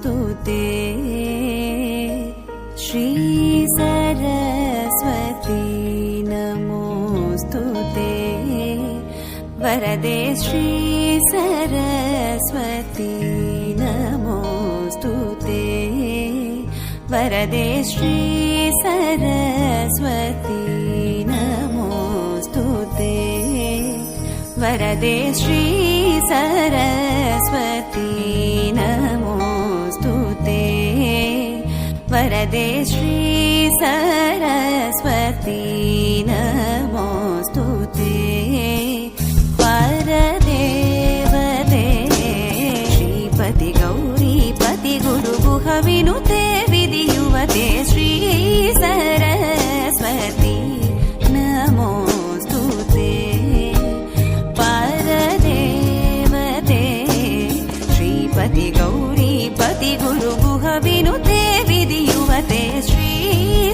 नमोऽस्तु ते श्री सरस्वती नमोऽस्तु ते वरदे श्री सरस्वती नमोऽस्तु ते वरदे श्री सरस्वती नमोऽस्तु ते वरदे श्री सरस्वती नमोऽस्तु ते वरदे श्री सरस्वती नमोऽस्तु ते वरदेवते श्रीपति गौरीपति गुरुगुह विनुते विधियुवते श्री सरस्वती नमोऽस्तु ते परदेवते श्रीपति गौरीपति गुरुगुह विनुते विधियुवते श्री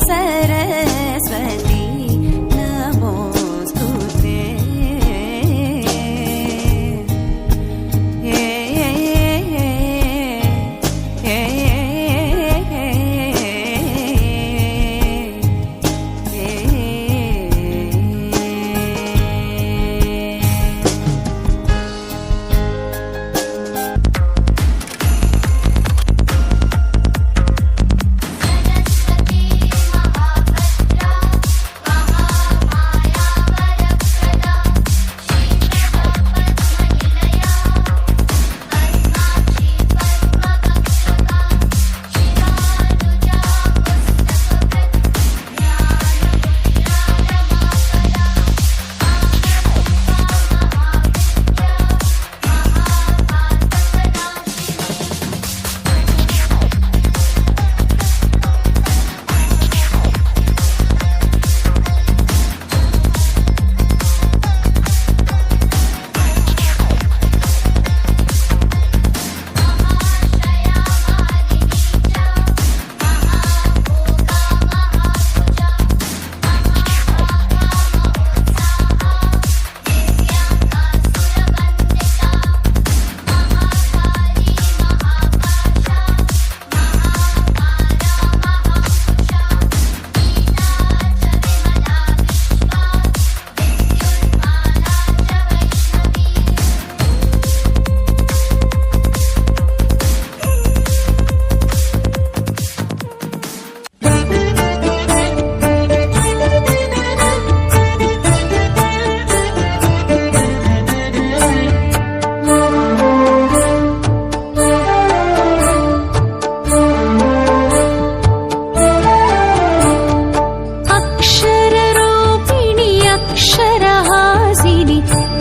सरस्वती नमोऽस्तु ते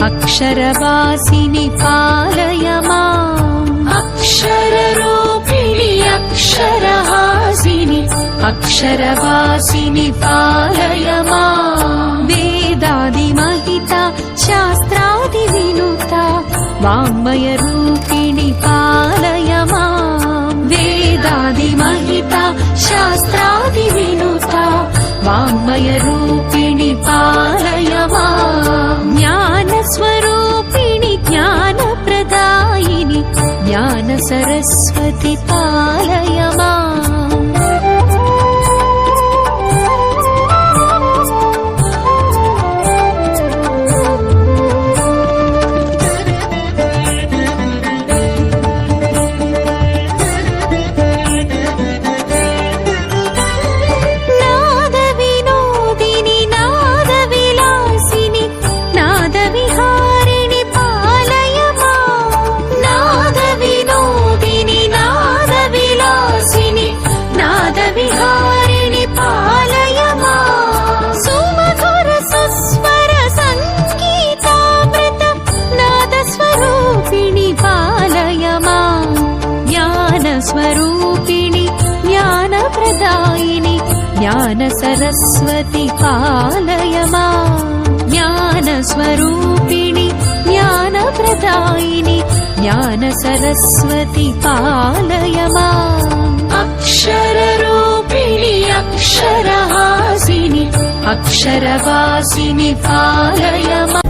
अक्षरवासिनि पालय माम् अक्षररूपिणि अक्षरहासिनि अक्षरवासिनि पालय माम् वेदादिमहिता शास्त्रादिविनुता वाङ्मयरूपिणि पालय माम् वेदादिमहिता शास्त्रादिविनुता वाङ्मयरूपिणि पालय माम् ज्ञानस्वरूपिणि ज्ञानप्रदायिनि ज्ञानसरस्वति पालय माम् स्वरूपिणि ज्ञानप्रदायिनि ज्ञानसरस्वति पालय माम् ज्ञानस्वरूपिणि ज्ञानप्रदायिनि ज्ञानसरस्वति पालय माम् अक्षररूपिणि अक्षरहासिनि अक्षरवासिनि पालय माम्